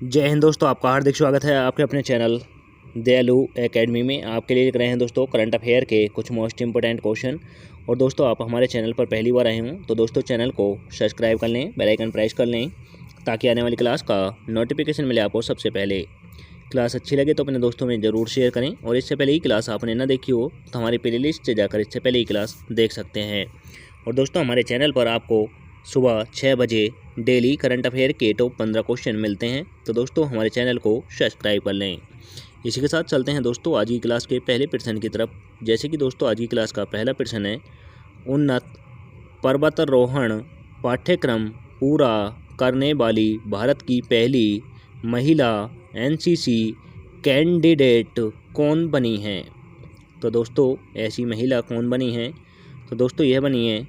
जय हिंद दोस्तों, आपका हार्दिक स्वागत है आपके अपने चैनल दयालु एकेडमी में। आपके लिए लिख रहे हैं दोस्तों करंट अफेयर के कुछ मोस्ट इंपोर्टेंट क्वेश्चन। और दोस्तों आप हमारे चैनल पर पहली बार आए हों तो दोस्तों चैनल को सब्सक्राइब कर लें, बेल आइकन प्रेस कर लें ताकि आने वाली क्लास का नोटिफिकेशन मिले आपको सबसे पहले। क्लास अच्छी लगे तो अपने दोस्तों में ज़रूर शेयर करें और इससे पहले ही क्लास आपने ना देखी हो तो हमारी प्ले लिस्ट से जाकर इससे पहले ही क्लास देख सकते हैं। और दोस्तों हमारे चैनल पर आपको सुबह 6 बजे डेली करंट अफेयर के टॉप 15 क्वेश्चन मिलते हैं, तो दोस्तों हमारे चैनल को सब्सक्राइब कर लें। इसी के साथ चलते हैं दोस्तों आज की क्लास के पहले प्रश्न की तरफ। जैसे कि दोस्तों आज की क्लास का पहला प्रश्न है, उन्नत पर्वतारोहण पाठ्यक्रम पूरा करने वाली भारत की पहली महिला एनसीसी कैंडिडेट कौन बनी है? तो दोस्तों ऐसी महिला कौन बनी है? तो दोस्तों यह बनी है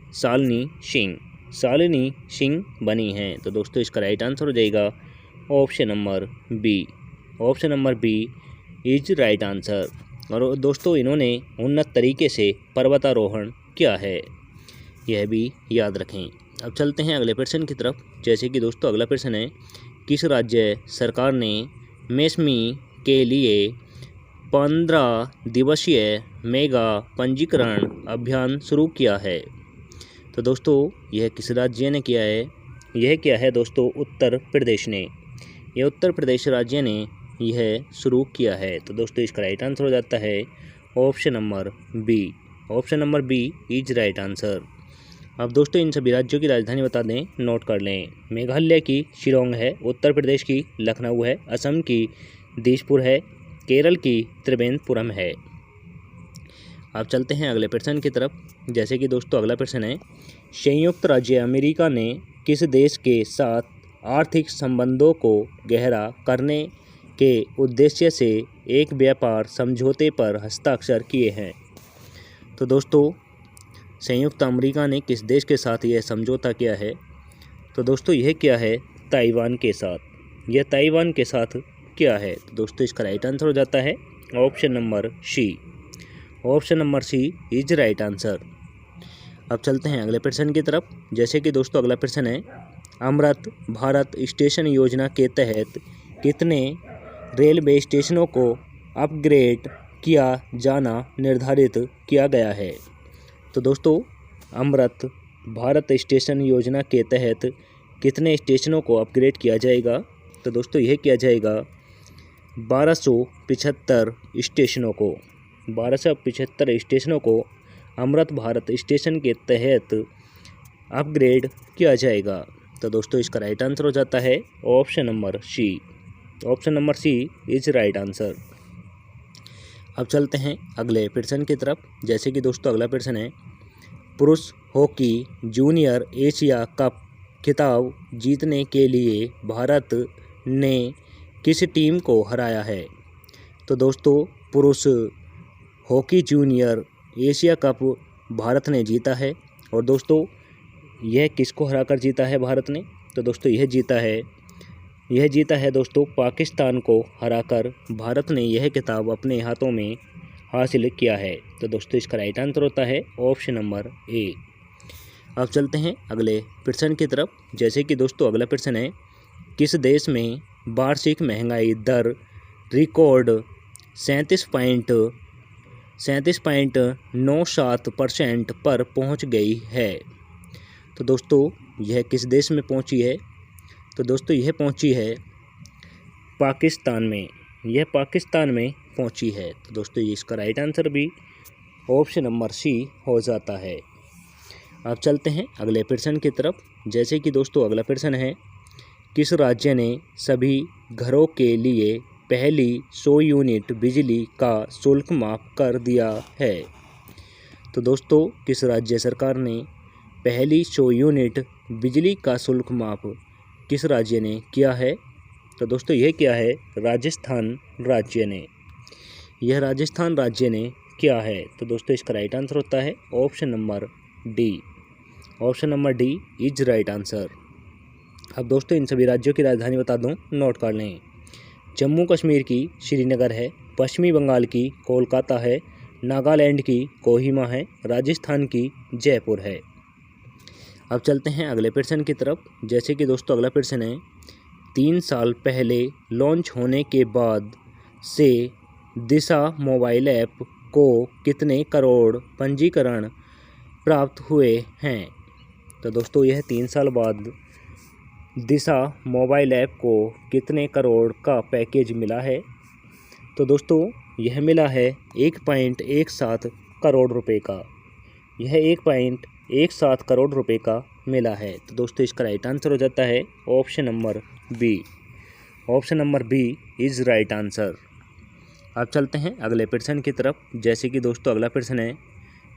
शालिनी सिंह बनी हैं। तो दोस्तों इसका राइट आंसर हो जाएगा option number B. Option number B is right answer. और दोस्तों इन्होंने उन्नत तरीके से पर्वतारोहण किया है, यह भी याद रखें। अब चलते हैं अगले प्रश्न की तरफ। जैसे कि दोस्तों अगला प्रश्न है, किस राज्य सरकार ने मेस्मी के लिए 15 दिवसीय मेगा पंजीकरण अभियान शुरू किया है? तो दोस्तों यह किस राज्य ने किया है? यह क्या है दोस्तों उत्तर प्रदेश ने। यह उत्तर प्रदेश राज्य ने यह शुरू किया है। तो दोस्तों इसका राइट आंसर हो जाता है option number B. Option number B is right answer. अब दोस्तों इन सभी राज्यों की राजधानी बता दें, नोट कर लें। मेघालय की शिलोंग है, उत्तर प्रदेश की लखनऊ है, असम की दिसपुर है, केरल की त्रिवेंद्रपुरम है। अब चलते हैं अगले प्रश्न की तरफ। जैसे कि दोस्तों अगला प्रश्न है, संयुक्त राज्य अमेरिका ने किस देश के साथ आर्थिक संबंधों को गहरा करने के उद्देश्य से एक व्यापार समझौते पर हस्ताक्षर किए हैं? तो दोस्तों संयुक्त अमेरिका ने किस देश के साथ यह समझौता किया है? तो दोस्तों यह क्या है? ताइवान के साथ। यह ताइवान के साथ क्या है? तो दोस्तों इसका राइट आंसर हो जाता है option number C. Option number C is right answer. अब चलते हैं अगले प्रश्न की तरफ। जैसे कि दोस्तों अगला प्रश्न है, अमृत भारत स्टेशन योजना के तहत कितने रेलवे स्टेशनों को अपग्रेड किया जाना निर्धारित किया गया है? तो दोस्तों अमृत भारत स्टेशन योजना के तहत कितने स्टेशनों को अपग्रेड किया जाएगा? तो दोस्तों यह किया जाएगा 1275 स्टेशनों को। 1275 स्टेशनों को अमृत भारत स्टेशन के तहत अपग्रेड किया जाएगा। तो दोस्तों इसका राइट आंसर हो जाता है option number C. Option number C is right answer. अब चलते हैं अगले प्रश्न की तरफ। जैसे कि दोस्तों अगला प्रश्न है, पुरुष हॉकी जूनियर एशिया कप खिताब जीतने के लिए भारत ने किस टीम को हराया है? तो दोस्तों पुरुष hockey junior Asia cup Bharat ने जीता है। और दोस्तों यह किसको हराकर जीता है भारत ने? तो दोस्तों यह जीता है दोस्तों पाकिस्तान को हराकर भारत ने यह खिताब अपने हाथों में हासिल किया है। तो दोस्तों इसका राइट आंसर होता है ऑप्शन नंबर ए। अब चलते हैं अगले प्रश्न की तरफ। जैसे कि दोस्तों अगला प्रश्न है, किस देश में वार्षिक महंगाई दर रिकॉर्ड 37.97% पर पहुंच गई है? तो दोस्तों यह किस देश में पहुंची है? तो दोस्तों यह पहुंची है पाकिस्तान में। यह पाकिस्तान में पहुंची है। तो दोस्तों इसका राइट आंसर भी ऑप्शन नंबर सी हो जाता है। अब चलते हैं अगले प्रश्न की तरफ। जैसे कि दोस्तों अगला प्रश्न है, किस राज्य ने सभी घरों के लिए पहली 100 यूनिट बिजली का शुल्क माफ़ कर दिया है? तो दोस्तों किस राज्य सरकार ने पहली 100 यूनिट बिजली का शुल्क माफ़ किस राज्य ने किया है? तो दोस्तों यह क्या है? राजस्थान राज्य ने। यह राजस्थान राज्य ने किया है। तो दोस्तों इसका राइट आंसर होता है option number D. Option number D is right answer. अब दोस्तों इन सभी राज्यों की राजधानी बता दूं, नोट कर लें। जम्मू कश्मीर की श्रीनगर है, पश्चिमी बंगाल की कोलकाता है, नागालैंड की कोहिमा है, राजस्थान की जयपुर है। अब चलते हैं अगले प्रश्न की तरफ। जैसे कि दोस्तों अगला प्रश्न है, 3 साल पहले लॉन्च होने के बाद से दिशा मोबाइल ऐप को कितने करोड़ पंजीकरण प्राप्त हुए हैं? तो दोस्तों यह 3 साल बाद दिशा मोबाइल ऐप को कितने करोड़ का पैकेज मिला है? तो दोस्तों यह मिला है 1.17 करोड़ रुपए का। यह 1.17 करोड़ रुपए का मिला है। तो दोस्तों इसका राइट आंसर हो जाता है option number B. Option number B is right answer. अब चलते हैं अगले प्रश्न की तरफ। जैसे कि दोस्तों अगला प्रश्न है,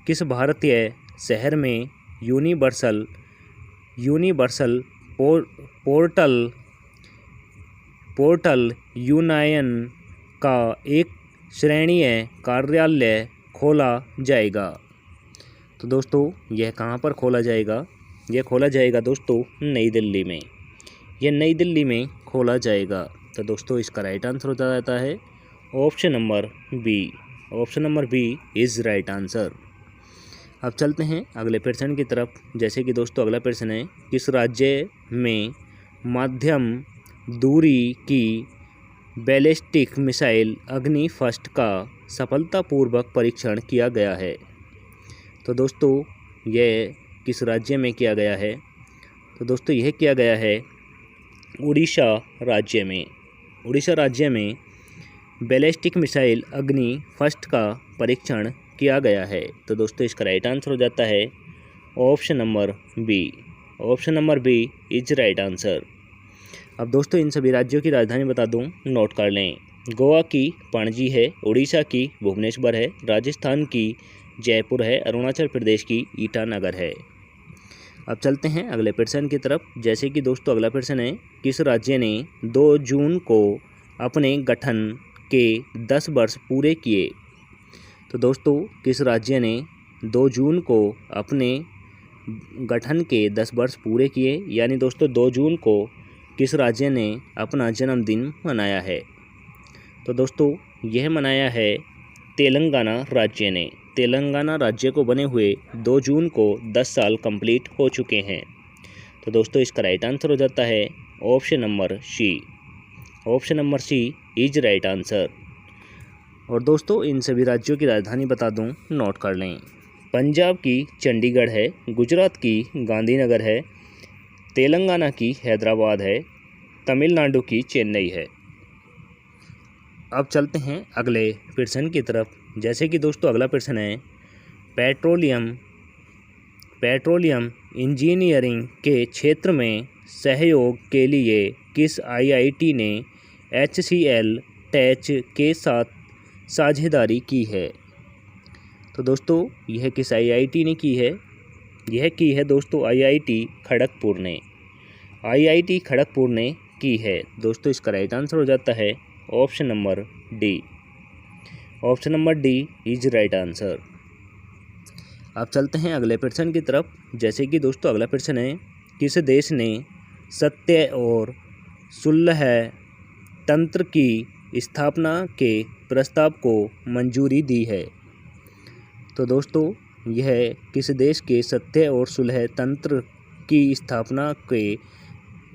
किस भारतीय शहर में यूनिवर्सल पोर्टल यूनियन का एक श्रेणीय कार्यालय खोला जाएगा? तो दोस्तों यह कहाँ पर खोला जाएगा? यह खोला जाएगा दोस्तों नई दिल्ली में। यह नई दिल्ली में खोला जाएगा। तो दोस्तों इसका राइट आंसर हो जाता है option number B. Option number B is right answer. अब चलते हैं अगले प्रश्न की तरफ। जैसे कि दोस्तों अगला प्रश्न है, किस राज्य में मध्यम दूरी की बैलिस्टिक मिसाइल अग्नि फर्स्ट का सफलतापूर्वक परीक्षण किया गया है? तो दोस्तों यह किस राज्य में किया गया है? तो दोस्तों यह किया गया है उड़ीसा राज्य में। उड़ीसा राज्य में बैलिस्टिक मिसाइल अग्नि फर्स्ट का परीक्षण किया गया है। तो दोस्तों इसका राइट आंसर हो जाता है option number B. Option number B is right answer. अब दोस्तों इन सभी राज्यों की राजधानी बता दूं, नोट कर लें। गोवा की पणजी है, उड़ीसा की भुवनेश्वर है, राजस्थान की जयपुर है, अरुणाचल प्रदेश की ईटानगर है। अब चलते हैं अगले प्रश्न की तरफ। जैसे कि दोस्तों अगला प्रश्न है, किस राज्य ने 2 जून को अपने गठन के 10 वर्ष पूरे किए? तो दोस्तों किस राज्य ने 2 जून को अपने गठन के 10 वर्ष पूरे किए? यानी दोस्तों 2 जून को किस राज्य ने अपना जन्मदिन मनाया है? तो दोस्तों यह मनाया है तेलंगाना राज्य ने। तेलंगाना राज्य को बने हुए 2 जून को 10 साल कंप्लीट हो चुके हैं। तो दोस्तों इसका राइट आंसर हो जाता है option number C. Option number C is right answer. और दोस्तों इन सभी राज्यों की राजधानी बता दूं, नोट कर लें। पंजाब की चंडीगढ़ है, गुजरात की गांधीनगर है, तेलंगाना की हैदराबाद है, तमिलनाडु की चेन्नई है। अब चलते हैं अगले प्रश्न की तरफ। जैसे कि दोस्तों अगला प्रश्न है, पेट्रोलियम इंजीनियरिंग के क्षेत्र में सहयोग के लिए किस आईआईटी ने HCL टेच के साथ साझेदारी की है? तो दोस्तों यह किस आईआईटी ने की है? यह की है दोस्तों IIT खड़गपुर ने। IIT खड़गपुर ने की है। दोस्तों इसका राइट आंसर हो जाता है option number D. Option number D is right answer. अब चलते हैं अगले प्रश्न की तरफ। जैसे कि दोस्तों अगला प्रश्न है, किस देश ने सत्य और सुलह तंत्र की स्थापना के प्रस्ताव को मंजूरी दी है? तो दोस्तों यह किस देश के सत्य और सुलह तंत्र की स्थापना के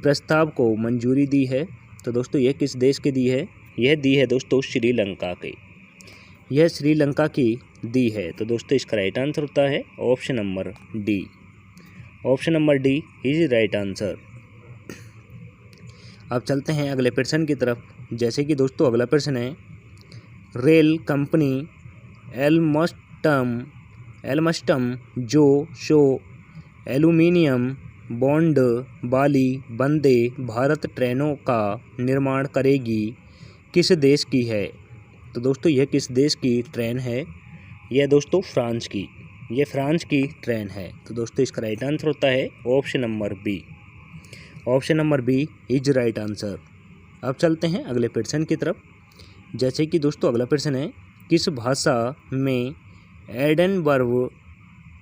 प्रस्ताव को मंजूरी दी है? तो दोस्तों यह किस देश के दी है? यह दी है दोस्तों श्रीलंका के। यह श्रीलंका की दी है। तो दोस्तों इसका राइट आंसर होता है option number D. Option number D is right answer. अब चलते हैं अगले प्रश्न की तरफ। जैसे कि दोस्तों अगला प्रश्न है, रेल कंपनी एल्मस्टम जो शो एल्यूमिनियम बॉन्ड वाली वंदे भारत ट्रेनों का निर्माण करेगी किस देश की है? तो दोस्तों यह किस देश की ट्रेन है? यह दोस्तों फ्रांस की। यह फ्रांस की ट्रेन है। तो दोस्तों इसका राइट आंसर होता है option number B. Option number B is right answer. अब चलते हैं अगले प्रश्न की तरफ। जैसे कि दोस्तों अगला प्रश्न है, किस भाषा में एडिनबर्ग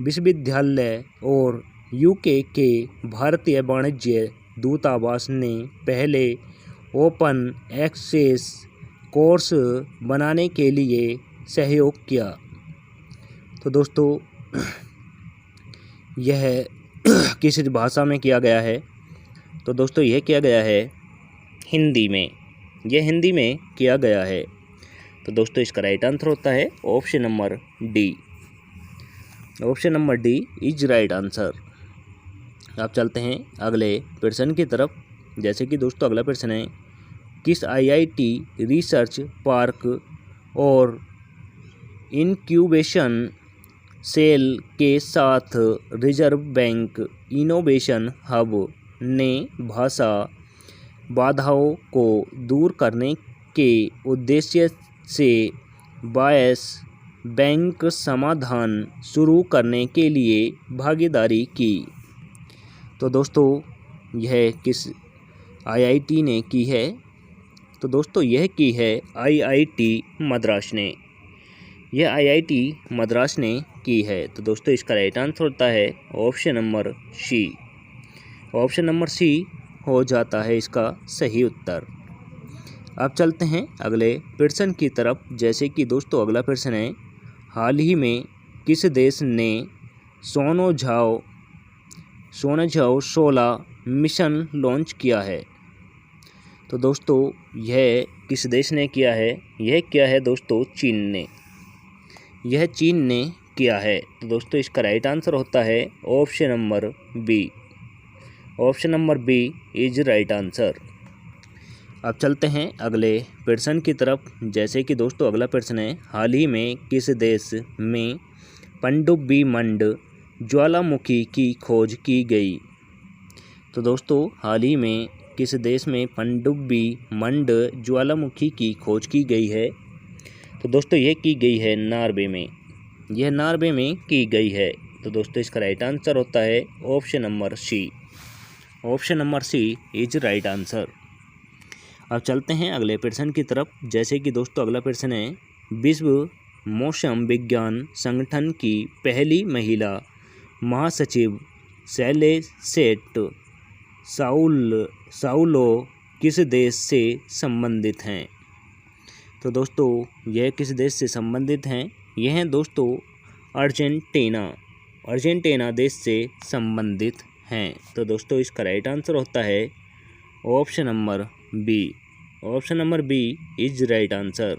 विश्वविद्यालय और UK के भारतीय वाणिज्य दूतावास ने पहले ओपन एक्सेस कोर्स बनाने के लिए सहयोग किया? तो दोस्तों यह किस भाषा में किया गया है? तो दोस्तों यह किया गया है हिंदी में, यह हिंदी में किया गया है। तो दोस्तों इसका राइट आंसर होता है option number D. Option number D is right answer. आप चलते हैं अगले प्रश्न की तरफ। जैसे कि दोस्तों अगला प्रश्न है, किस आईआईटी रिसर्च पार्क और इनक्यूबेशन सेल के साथ रिजर्व बैंक इनोवेशन हब ने भाषा बाधाओं को दूर करने के उद्देश्य से वॉइस बैंक समाधान शुरू करने के लिए भागीदारी की? तो दोस्तों यह किस आईआईटी ने की है? तो दोस्तों यह की है आईआईटी मद्रास ने। यह आईआईटी मद्रास ने की है। तो दोस्तों इसका राइट आंसर होता है option number C. Option number C हो जाता है इसका सही उत्तर। अब चलते हैं अगले प्रश्न की तरफ। जैसे कि दोस्तों अगला प्रश्न है, हाल ही में किस देश ने सोनोझाओ 16 मिशन लॉन्च किया है? तो दोस्तों यह किस देश ने किया है? यह किया है दोस्तों चीन ने। यह चीन ने किया है। तो दोस्तों इसका राइट आंसर होता है option number B. Option number B is right answer. अब चलते हैं अगले प्रश्न की तरफ। जैसे कि दोस्तों अगला प्रश्न है, हाल ही में किस देश में पनडुब्बी मंड ज्वालामुखी की खोज की गई? तो दोस्तों हाल ही में किस देश में पनडुब्बी मंड ज्वालामुखी की खोज की गई है? तो दोस्तों यह की गई है नॉर्वे में। यह नॉर्वे में की गई है। तो दोस्तों इसका राइट आंसर होता है option number C. Option number C is right answer. अब चलते हैं अगले प्रश्न की तरफ। जैसे कि दोस्तों अगला प्रश्न है, विश्व मौसम विज्ञान संगठन की पहली महिला महासचिव सेलेसेट साउलो किस देश से संबंधित हैं? तो दोस्तों यह किस देश से संबंधित हैं? यह हैं दोस्तों अर्जेंटीना देश से संबंधित हैं। तो दोस्तों इसका राइट आंसर होता है option number B. Option number B is right answer.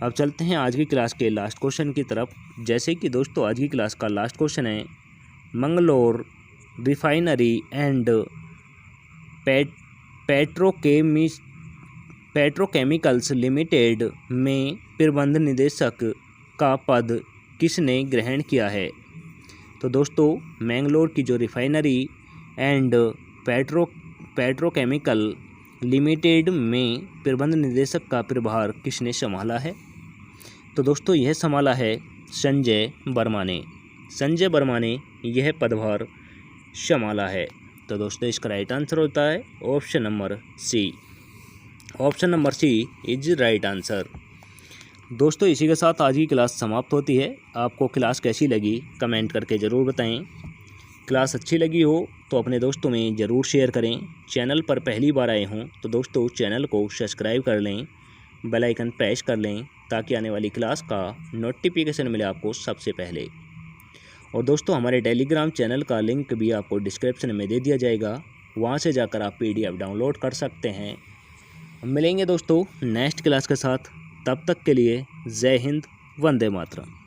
अब चलते हैं आज की क्लास के लास्ट क्वेश्चन की तरफ। जैसे कि दोस्तों आज की क्लास का लास्ट क्वेश्चन है, Mangalore refinery and petrochemicals limited में प्रबंध निदेशक का पद किसने ग्रहण किया है? तो दोस्तों मैंगलोर की जो रिफाइनरी एंड पेट्रोकेमिकल लिमिटेड में प्रबंध निदेशक का प्रभार किसने संभाला है? तो दोस्तों यह संभाला है संजय वर्मा ने। संजय वर्मा ने यह पदभार संभाला है। तो दोस्तों इसका राइट आंसर होता है option number C. Option number C is right answer. दोस्तों इसी के साथ आज की क्लास समाप्त होती है। आपको क्लास कैसी लगी कमेंट करके ज़रूर बताएं। क्लास अच्छी लगी हो तो अपने दोस्तों में ज़रूर शेयर करें। चैनल पर पहली बार आए हों तो दोस्तों चैनल को सब्सक्राइब कर लें, बेल आइकन प्रेस कर लें ताकि आने वाली क्लास का नोटिफिकेशन मिले आपको सबसे पहले। और दोस्तों हमारे टेलीग्राम चैनल का लिंक भी आपको डिस्क्रिप्शन में दे दिया जाएगा, वहां से जाकर आप PDF डाउनलोड कर सकते हैं। मिलेंगे दोस्तों नेक्स्ट क्लास के साथ, तब तक के लिए जय हिंद, वंदे मातरम।